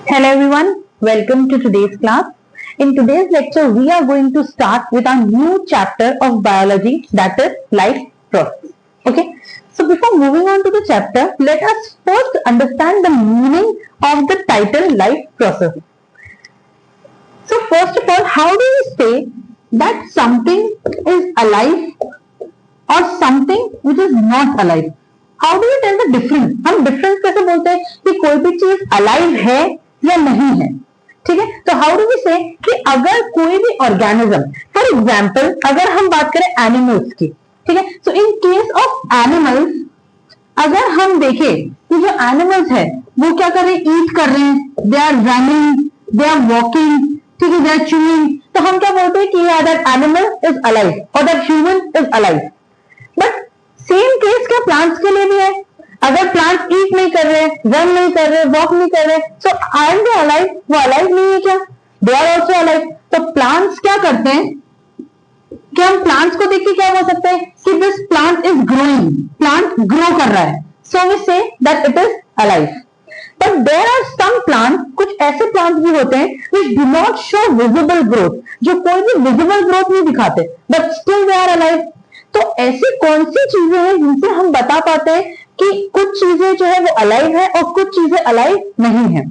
Hello everyone, welcome to today's class. In today's lecture, we are going to start with our new chapter of biology, that is life process. Okay, so before moving on to the chapter, let us first understand the meaning of the title life process. So first of all, how do we say that something is alive or something which is not alive? How do we tell the difference? हम difference कैसे बोलते हैं कि कोई भी चीज alive है या नहीं है? ठीक है, तो हाउ डू वी से कि अगर कोई भी ऑर्गेनिज्म, फॉर एग्जाम्पल अगर हम बात करें एनिमल्स की, ठीक है, सो इन केस ऑफ एनिमल्स अगर हम देखें कि जो एनिमल्स है वो क्या कर रहे हैं, ईट कर रहे हैं, they are running, they are walking, ठीक है, दे आर च्यूइंग, तो हम क्या बोलते हैं कि या दैट एनिमल इज अलाइव और that human is alive. But same case क्या प्लांट्स के लिए भी है? अगर प्लांट्स ईट नहीं कर रहे, रन नहीं कर रहे, वॉक नहीं कर रहे, सो आर दे अलाइव? वो अलाइव नहीं है क्या? They are also alive. तो प्लांट्स क्या करते हैं कि हम प्लांट्स को देख के क्या बोल सकते हैं कि this plant is growing, plant grow कर रहा है, so we say that it is alive. But there are some plant, कुछ ऐसे प्लांट्स भी होते हैं which do not show visible growth, जो कोई भी विजिबल ग्रोथ नहीं दिखाते, but still they are alive. तो ऐसी कौन सी चीजें हैं जिनसे हम बता पाते हैं कि कुछ चीजें जो है वो अलाइव है और कुछ चीजें अलाइव नहीं है?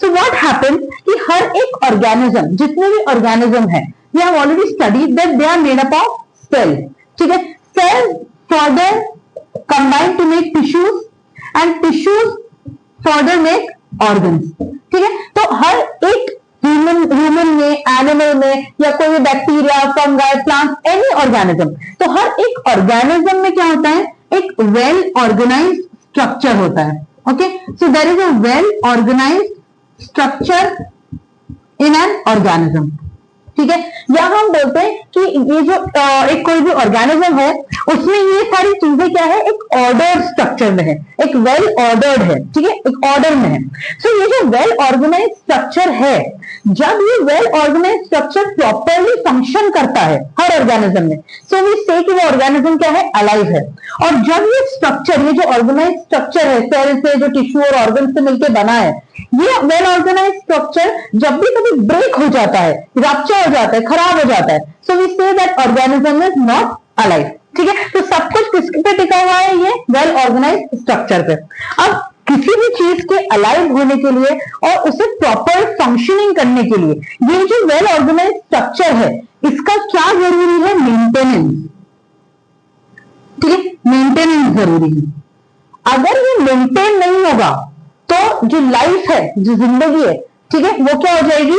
सो व्हाट हैपेंस कि हर एक ऑर्गेनिज्म, जितने भी ऑर्गेनिज्म है, we have already studied that they are made up of cell. ठीक है, cell further combine to make tissues and tissues further make organs. ठीक है, तो हर एक ह्यूमन में, एनिमल में, या कोई भी bacteria, fungi, plant, any organism, तो हर एक ऑर्गेनिज्म में क्या होता है, एक वेल ऑर्गेनाइज्ड स्ट्रक्चर होता है. Okay, so there is a well organised structure in an organism. ठीक है, या हम बोलते हैं कि ये जो एक कोई भी ऑर्गेनिज्म है उसमें ये सारी चीजें क्या है, एक ऑर्डर स्ट्रक्चर में है, एक वेल ऑर्डर्ड है. ठीक है, एक ऑर्डर में है. सो ये जो वेल ऑर्गेनाइज्ड स्ट्रक्चर है, जब ये well organised structure properly function करता है हर ऑर्गेनिज्म में, सो वी से कि वो ऑर्गेनिज्म क्या है, अलाइव है. और जब ये स्ट्रक्चर, ये जो ऑर्गेनाइज्ड स्ट्रक्चर है, सेल से जो टिश्यू और ऑर्गन से मिलकर बना है, ये वेल ऑर्गेनाइज्ड स्ट्रक्चर जब भी कभी ब्रेक हो जाता है, रप्चर हो जाता है, खराब हो जाता है, so we say that organism is not alive. ठीक है, तो सब कुछ किस पे टिका हुआ है, ये वेल ऑर्गेनाइज्ड स्ट्रक्चर पे. अब किसी भी चीज के अलाइव होने के लिए और उसे प्रॉपर फंक्शनिंग करने के लिए ये जो वेल ऑर्गेनाइज्ड स्ट्रक्चर है, इसका क्या जरूरी है, मेंटेनेंस. ठीक है, मेंटेनेंस जरूरी है. अगर ये मेंटेन नहीं होगा तो जो लाइफ है, जो जिंदगी है, ठीक है, वो क्या हो जाएगी,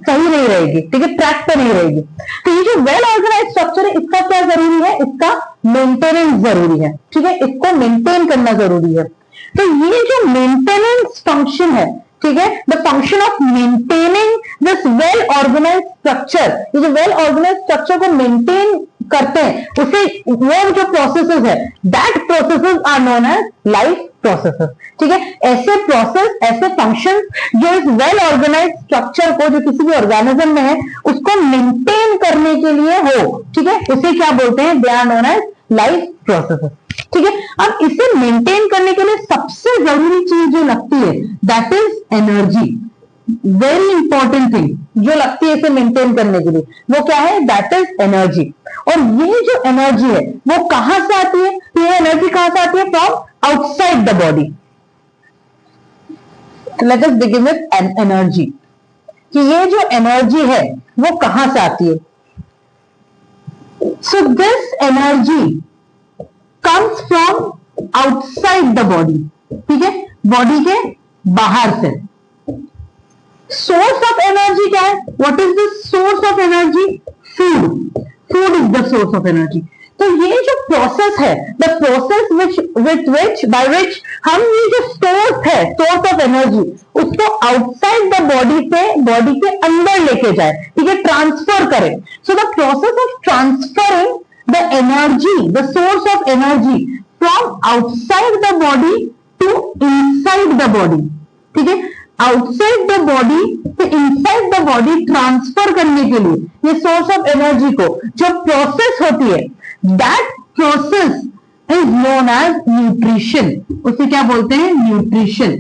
सही नहीं रहेगी. ठीक है, ट्रैक पे नहीं रहेगी. तो ये जो वेल ऑर्गेनाइज्ड स्ट्रक्चर है, इसका क्या जरूरी है, इसका मेंटेनेंस जरूरी है. ठीक है, इसको मेंटेन करना जरूरी है. तो ये जो मेंटेनेंस फंक्शन है, ठीक है, the function of maintaining this well organised structure, ये जो वेल ऑर्गेनाइज्ड स्ट्रक्चर को मेंटेन करते हैं, उसे वो जो प्रोसेसेस है, that processes are known as life processes. ठीक है, ऐसे प्रोसेस, ऐसे फंक्शन जो इस वेल ऑर्गेनाइज्ड स्ट्रक्चर को, जो किसी भी ऑर्गेनिज्म में है, उसको मेंटेन करने के लिए हो, ठीक है, उसे क्या बोलते हैं, they are known as life processes. ठीक है, अब इसे मेंटेन करने के लिए सबसे जरूरी चीज जो लगती है, that is energy. Very important thing जो लगती है इसे मेंटेन करने के लिए, वो क्या है, दैट इज एनर्जी. और ये जो एनर्जी है वो कहां से आती है, ये एनर्जी कहां से आती है, from outside the body. Let us begin with energy, कि ये जो एनर्जी है वो कहां से आती है. So this energy comes from outside the body. ठीक है, बॉडी के बाहर से. सोर्स ऑफ एनर्जी क्या है, what is the source of energy, food. Food is the source of energy. तो ये जो प्रोसेस है, द प्रोसेस बाय विच हम ये जो सोर्स है, सोर्स ऑफ एनर्जी, उसको आउटसाइड द बॉडी से बॉडी के अंदर लेके जाए. ठीक है, ट्रांसफर करें. So the process of transferring the energy, the source of energy from outside the body to inside the body. ठीक है, आउटसाइड द बॉडी से इनसाइड द बॉडी ट्रांसफर करने के लिए ये सोर्स ऑफ एनर्जी को जो प्रोसेस होती है, that process is known as nutrition. उसे क्या बोलते हैं, nutrition.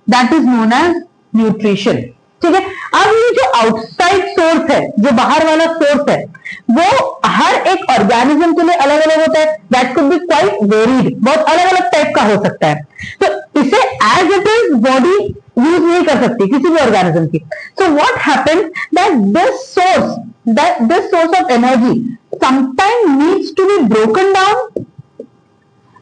That is known as nutrition. ठीक है, अब ये जो आउटसाइड सोर्स है, जो बाहर वाला सोर्स है, वो हर एक ऑर्गेनिज्म के लिए अलग अलग होता है। That could be quite varied, बहुत अलग अलग टाइप का हो सकता है। तो इसे as it is body use नहीं कर सकती किसी भी ऑर्गेनिज्म की। So what happens that this source of energy sometime needs to be broken down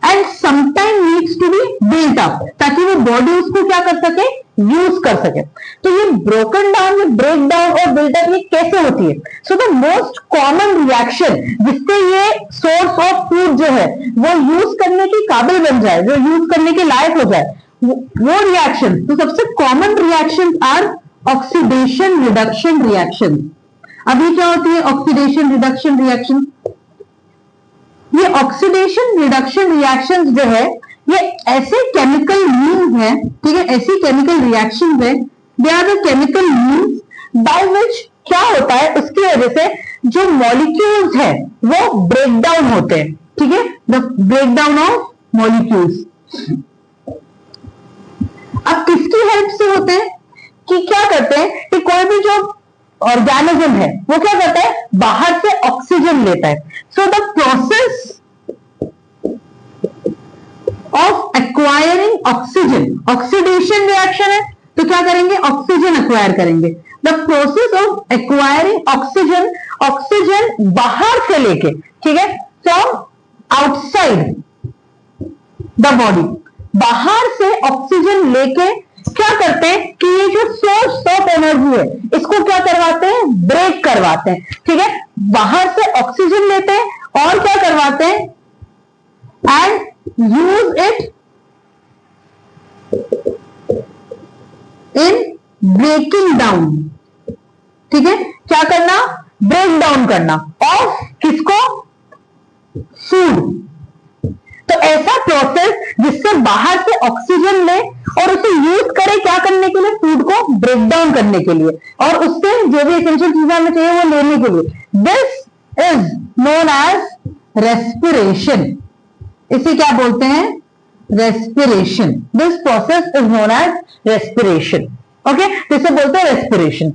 and sometime needs to be built up, ताकि वो बॉडी उसको क्या कर सके, यूज कर सके। तो ये ब्रोकन डाउन, ब्रेक डाउन और बिल्ट अप ये कैसे होती है? So the most common reaction जिससे ये सोर्स ऑफ फूड जो है वो यूज करने के काबिल बन जाए, जो यूज करने के लायक हो जाए, वो रिएक्शन, तो सबसे common reaction are oxidation reduction reaction. अभी क्या होती है ऑक्सीडेशन रिडक्शन रिएक्शन? ये ऑक्सीडेशन रिडक्शन रिएक्शंस जो है ये ऐसे केमिकल मीन्स हैं, ठीक है, ऐसी केमिकल रिएक्शंस है, they are the chemical means by which क्या होता है, उसकी वजह से जो मॉलिक्यूल्स है वो ब्रेक डाउन होते हैं। ठीक है, the break down of molecules. अब किसकी हेल्प से होते हैं कि क्या करते हैं कि कोई भी जो ऑर्गेनिज्म है वो क्या करता है, बाहर से ऑक्सीजन लेता है। So the process of acquiring oxygen, oxidation reaction है, तो क्या करेंगे, ऑक्सीजन एक्वायर करेंगे। The process of acquiring oxygen, oxygen बाहर से लेके, ठीक है, फ्रॉम आउटसाइड द बॉडी, बाहर से ऑक्सीजन लेके क्या करते हैं कि ये जो सोर्स ऑफ एनर्जी है इसको क्या करवाते हैं, ब्रेक करवाते हैं। ठीक है, बाहर से ऑक्सीजन लेते हैं और क्या करवाते हैं, and use it in breaking down. ठीक है, क्या करना, ब्रेक डाउन करना ऑफ किसको, फूड। तो ऐसा प्रोसेस जिससे बाहर से ऑक्सीजन ले और उसे यूज करे क्या करने के लिए, फूड को ब्रेक डाउन करने के लिए और उससे जो भी एसेंशियल चीजें हमें चाहिए वो लेने के लिए। This is known as respiration. इसे क्या बोलते हैं, respiration. This process is known as respiration. Okay, इसे बोलते हैं रेस्पिरेशन।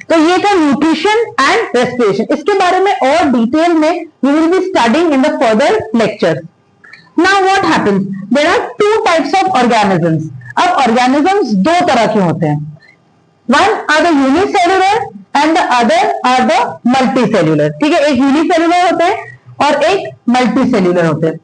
तो ये था न्यूट्रिशन एंड रेस्पिरेशन। इसके बारे में और डिटेल में we will be studying in the further lectures. Now what happens? There are two types of organisms. अब organisms दो तरह के होते हैं. One are the unicellular and the other are the multicellular. ठीक है, एक unicellular होते हैं और एक multicellular होते हैं.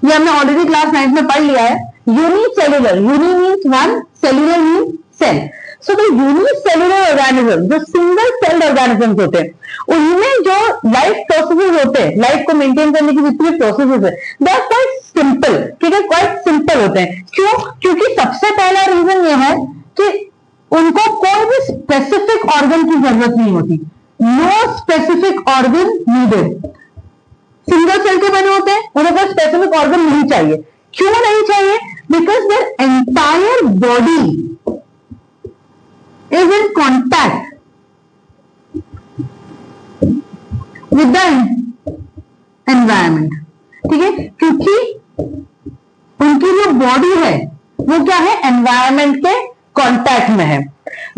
ये हमने ऑलरेडी क्लास 9 में पढ़ लिया है. Unicellular, uni means one, cellular means cell. So the unicellular organism, जो सिंगल सेल्ड ऑर्गेनिजम्स होते हैं, उनमें जो लाइफ प्रोसेसेस होते हैं, लाइफ को मेंटेन करने की जितनी प्रोसेसेस है, दे आर क्वाइट सिंपल। ठीक है, क्वाइट सिंपल होते हैं। क्यों? क्योंकि सबसे पहला रीजन ये है कि उनको कोई भी स्पेसिफिक ऑर्गन की जरूरत नहीं होती। No specific organ needed. Single cell के बने होते हैं, उन्हें कोई स्पेसिफिक ऑर्गन नहीं चाहिए। क्यों नहीं चाहिए? Because their entire body is in contact with the environment. ठीक है, क्योंकि उनकी जो बॉडी है वो क्या है, एनवायरमेंट के कांटेक्ट में है।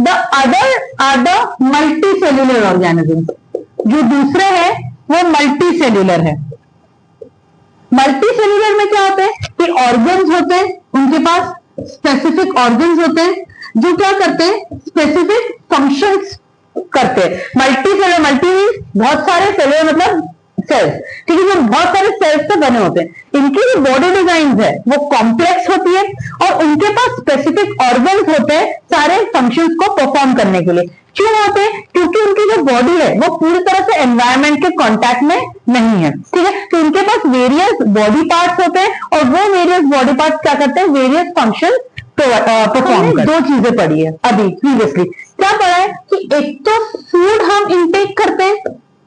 The other are the multi cellular organism. जो दूसरे है वो मल्टी सेल्यूलर है। मल्टी सेल्यूलर में क्या होता है कि ऑर्गन्स होते हैं, उनके पास स्पेसिफिक ऑर्गन्स होते हैं जो क्या करते हैं, स्पेसिफिक फंक्शंस करते हैं। मल्टी सेलुलर, मल्टी बहुत सारे सेलुलर मतलब सेल्स, ठीक है, जो बहुत सारे सेल्स से बने होते हैं। इनकी जो बॉडी डिजाइन है वो कॉम्प्लेक्स होती है और उनके पास स्पेसिफिक ऑर्गन्स होते हैं सारे फंक्शंस को परफॉर्म करने के लिए। क्यों होते हैं? क्योंकि उनकी जो बॉडी है वो पूरी तरह से एनवायरमेंट के कांटेक्ट में नहीं है। ठीक है, तो उनके पास वेरियस बॉडी पार्ट्स होते हैं और वो वेरियस बॉडी पार्ट्स क्या करते हैं, वेरियस फंक्शन परफॉर्म करते हैं। दो चीजें पढ़ी है अभी प्रीवियसली। क्या पढ़ा है कि एक तो फूड हम इंटेक करते हैं,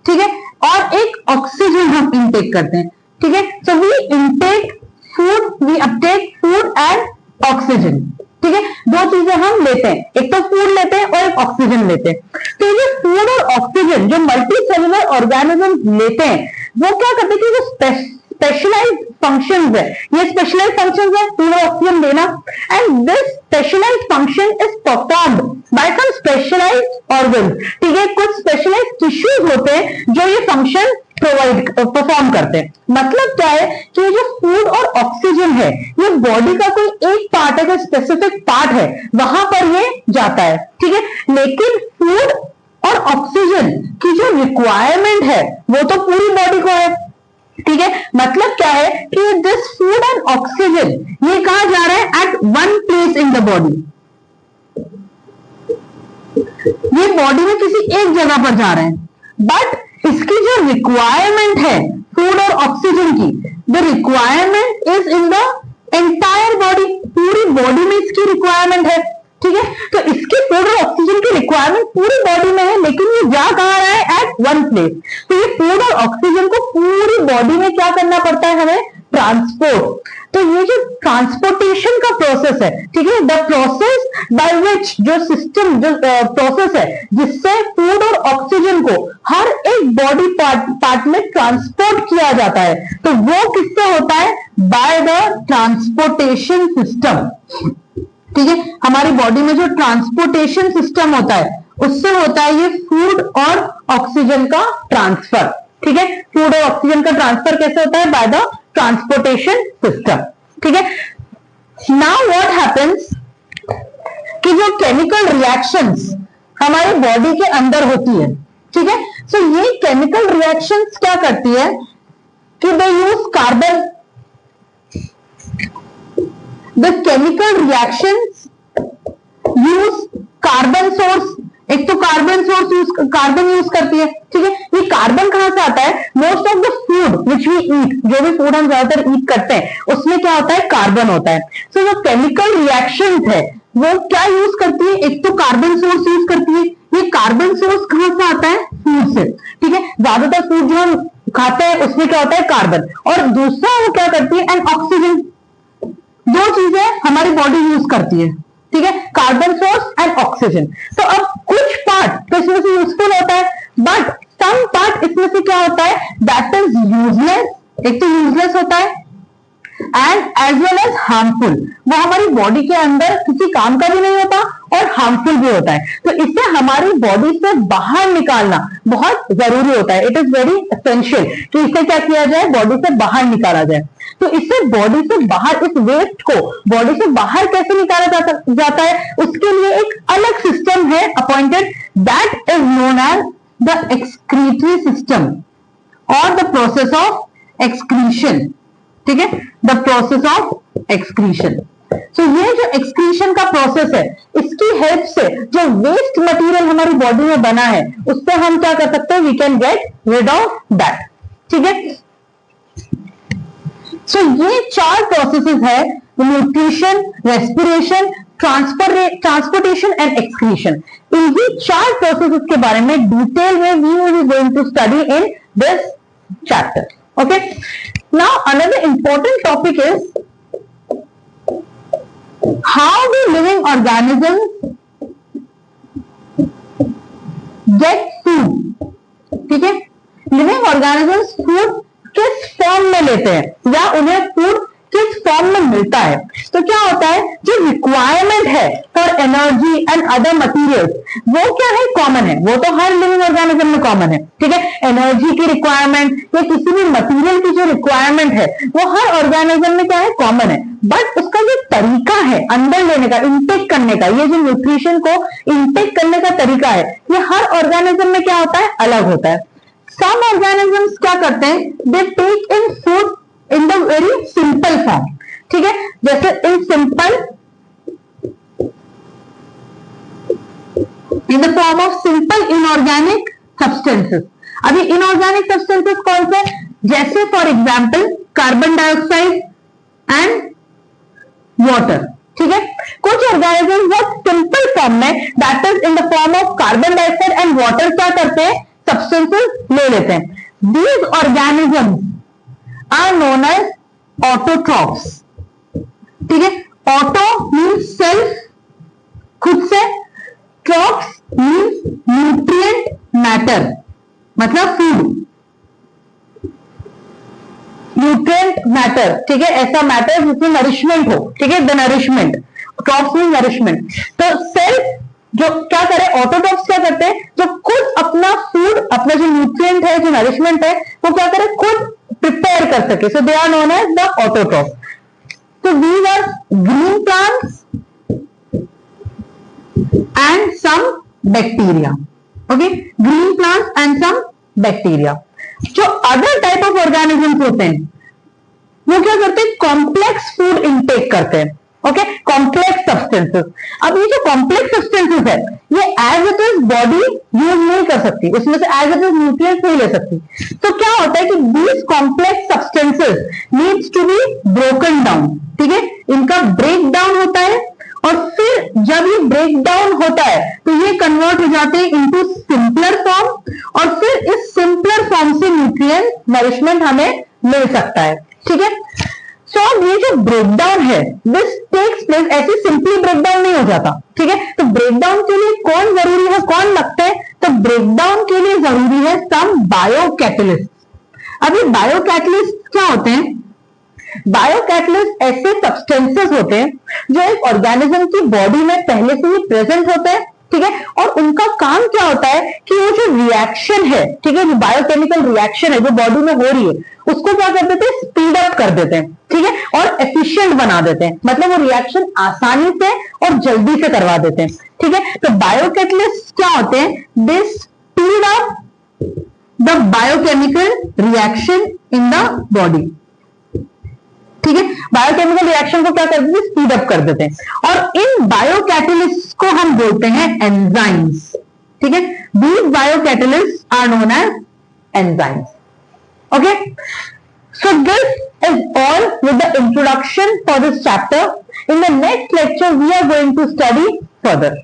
ठीक है, और एक ऑक्सीजन हम इंटेक करते हैं। ठीक है, so we intake food, we uptake food and oxygen. ठीक है, दो चीजें हम लेते हैं, एक तो फूड लेते हैं और एक ऑक्सीजन लेते हैं। तो ये फूड और ऑक्सीजन जो मल्टी सेलुलर ऑर्गेनिज्म लेते हैं वो क्या करते हैं कि वो स्पेशलाइज्ड फंक्शंस है, ये स्पेशलाइज फंक्शंस है पूरा ऑक्सीजन देना, and this specialise function is performed by some specialised organs. ठीक है, कुछ स्पेशलाइज्ड टिश्यूज होते हैं जो ये फंक्शन परफॉर्म करते हैं। मतलब क्या है कि ये जो फूड और ऑक्सीजन है ये बॉडी का कोई एक पार्ट है, जो स्पेसिफिक पार्ट है वहां पर ये जाता है। ठीक है, लेकिन फूड और ऑक्सीजन की जो रिक्वायरमेंट है वो तो पूरी बॉडी को है। ठीक है, मतलब क्या है कि दिस फूड एंड ऑक्सीजन ये कहां जा रहा है, at one place in the body. ये बॉडी में किसी एक जगह पर जा रहे हैं, बट इसकी जो रिक्वायरमेंट है फूड और ऑक्सीजन की, the requirement is in the entire body, पूरी बॉडी में इसकी रिक्वायरमेंट है। ठीक है, तो इसके फूड और ऑक्सीजन की रिक्वायरमेंट पूरी बॉडी में है, लेकिन ये जा कहां रहा है, एट वन प्लेस। तो ये फूड और ऑक्सीजन को पूरी बॉडी में क्या करना पड़ता है, हमें ट्रांसपोर्ट। तो ये जो ट्रांसपोर्टेशन का प्रोसेस है, ठीक है, द प्रोसेस बाय विच, जो सिस्टम, जो प्रोसेस है जिससे फूड और ऑक्सीजन को हर एक बॉडी पार्ट में ट्रांसपोर्ट किया जाता है, तो वो किससे होता है, बाय द ट्रांसपोर्टेशन सिस्टम। ठीक है, हमारी बॉडी में जो ट्रांसपोर्टेशन सिस्टम होता है उससे होता है ये फूड और ऑक्सीजन का ट्रांसफर। ठीक है, फूड और ऑक्सीजन का ट्रांसफर कैसे होता है, बाय द ट्रांसपोर्टेशन सिस्टम। ठीक है, नाउ व्हाट हैपेंस कि जो केमिकल रिएक्शंस हमारे बॉडी के अंदर होती है, ठीक है, सो ये केमिकल रिएक्शंस क्या करती है कि they use carbon, the chemical reactions use carbon source। एक तो कार्बन यूज करती है। ठीक है, ये कार्बन कहां से आता है, most of the food which we eat, जो भी फूड हम ज्यादातर ईट करते हैं उसमें क्या होता है, कार्बन होता है। सो जो केमिकल रिएक्शंस है वो क्या यूज करती है, एक तो कार्बन सोर्स यूज करती है। ये कार्बन सोर्स कहां से आता है, फूड से। ठीक है, ज्यादातर फूड जो हम खाते हैं उसमें क्या होता है, कार्बन, और दूसरा वो क्या करती है, एंड ऑक्सीजन। दो चीजें हमारी बॉडी यूज करती है। ठीक है, कार्बन सोर्स एंड ऑक्सीजन। तो अब कुछ पार्ट तो इसमें से यूजफुल होता है, बट सम पार्ट इसमें से क्या होता है, दैट इज यूजलेस। एक तो यूजलेस होता है and as well as harmful, वो हमारी बॉडी के अंदर किसी काम का भी नहीं होता और हार्मफुल भी होता है। तो इसे हमारी बॉडी से बाहर निकालना बहुत जरूरी होता है। इट इज वेरी एसेंशियल कि इसे क्या किया जाए, बॉडी से बाहर निकाला जाए। तो इससे बॉडी से बाहर, इस वेस्ट को बॉडी से बाहर कैसे निकाला जाता है, उसके लिए एक अलग सिस्टम है appointed, that is known as the excretory system और द प्रोसेस ऑफ एक्सक्रीशन। ठीक है, the process of excretion. So ये जो एक्सक्रीशन का प्रोसेस है, इसकी हेल्प से जो वेस्ट मटेरियल हमारी बॉडी में बना है उससे हम क्या कर सकते हैं, we can get rid of that. ठीक है, सो ये चार प्रोसेसेस है, nutrition, respiration, transportation and excretion. इन ये चार प्रोसेसेस के बारे में डिटेल में we will be going to study in this chapter. Okay, now another important topic is how do living organisms get food। ठीक है, लिविंग ऑर्गेनिजम्स फूड किस फॉर्म में लेते हैं या उन्हें फूड किस फॉर्म में मिलता है। तो क्या होता है, जो रिक्वायरमेंट है for energy and other materials वो क्या है, कॉमन है। वो तो हर लिविंग ऑर्गेनिज्म में कॉमन है। ठीक है, एनर्जी की रिक्वायरमेंट या किसी भी मटेरियल की जो रिक्वायरमेंट है वो हर ऑर्गेनिज्म में क्या है, कॉमन है। बट उसका जो तरीका है अंदर लेने का, इंटेक करने का, ये जो न्यूट्रिशन को इंटेक करने का तरीका है, ये हर ऑर्गेनिज्म में क्या होता है, अलग होता है। सम ऑर्गेनिजम्स क्या करते हैं, they take in food in the very simple form. ठीक है, जैसे in simple, in the form of simple inorganic substances. अभी इनऑर्गेनिक सब्सटेंसेस कौन से, जैसे for example carbon dioxide and water. ठीक है, कुछ ऑर्गेनिज्म बहुत सिंपल फॉर्म में, that is in the form of carbon dioxide and water, क्या करते हैं, सब्सटेंसेस ले लेते हैं। These organism are known as autotrophs. ठीक है, ऑटो मीन्स सेल्फ, खुद से, ट्रॉप्स मीन्स न्यूट्रिएंट मैटर, मतलब फूड, न्यूट्रिएंट मैटर। मैटर, ठीक है, ऐसा मैटर जिसमें नरिशमेंट हो, ठीक है, the nourishment, trophs mean nourishment. तो सेल जो क्या करे, ऑटोट्रॉप्स क्या करते हैं, जो खुद अपना फूड, अपना जो न्यूट्रिएंट है, जो नरिशमेंट है, वो क्या करे, खुद प्रिपेयर कर सके। So they are known as the autotroph. So these are green plants and some bacteria. Okay, green plants and some bacteria. जो other type of organisms होते हैं वो क्या करते हैं, कॉम्प्लेक्स फूड इनटेक करते हैं। Okay, complex substances. अब ये जो कॉम्प्लेक्स सब्सटेंसेस है ये as it is body use नहीं कर सकती, उसमें से एज इट इज न्यूट्रिएंट्स नहीं ले सकती। तो क्या होता है कि these complex substances needs to be broken down, ठीक है, इनका ब्रेक डाउन होता है और फिर जब ये ब्रेक डाउन होता है तो ये कन्वर्ट हो जाते हैं इनटू सिंपलर फॉर्म और फिर इस सिंपलर फॉर्म से न्यूट्रिएंट नरिशमेंट हमें मिल सकता है, ठीक है। सो ये जो ब्रेकडाउन है दिस टेक्स प्लेस, ऐसे सिंपली ब्रेकडाउन नहीं हो जाता, ठीक है। तो ब्रेकडाउन के लिए कौन जरूरी है, कौन लगता है, तो ब्रेकडाउन के लिए जरूरी है सम बायोकैटलिस्ट। अब ये बायोकैटलिस्ट क्या होते हैं, बायोकैटलिस्ट ऐसे सब्सटेंसेस होते हैं जो एक ऑर्गेनिज्म की बॉडी में पहले से ही प्रेजेंट होते हैं, ठीक है, और उनका काम क्या होता है कि वो जो रिएक्शन है, ठीक है, जो बायोकेमिकल रिएक्शन है जो बॉडी में हो रही है उसको क्या कर देते हैं, स्पीड अप कर देते हैं, ठीक है, और एफिशिएंट बना देते हैं, मतलब वो रिएक्शन आसानी से और जल्दी से करवा देते हैं, ठीक है। तो बायोकैटलिस्ट क्या होते हैं, they speed up the biochemical reaction in the body, ठीक है, बायोकेमिकल रिएक्शन को क्या कर देते हैं, स्पीड अप कर देते हैं। और इन बायोकैटलिस्ट को हम बोलते हैं एंजाइम्स, ठीक है, these biocatalyst are known as enzymes. Okay, so this is all with the introduction for this chapter. In the next lecture we are going to study further.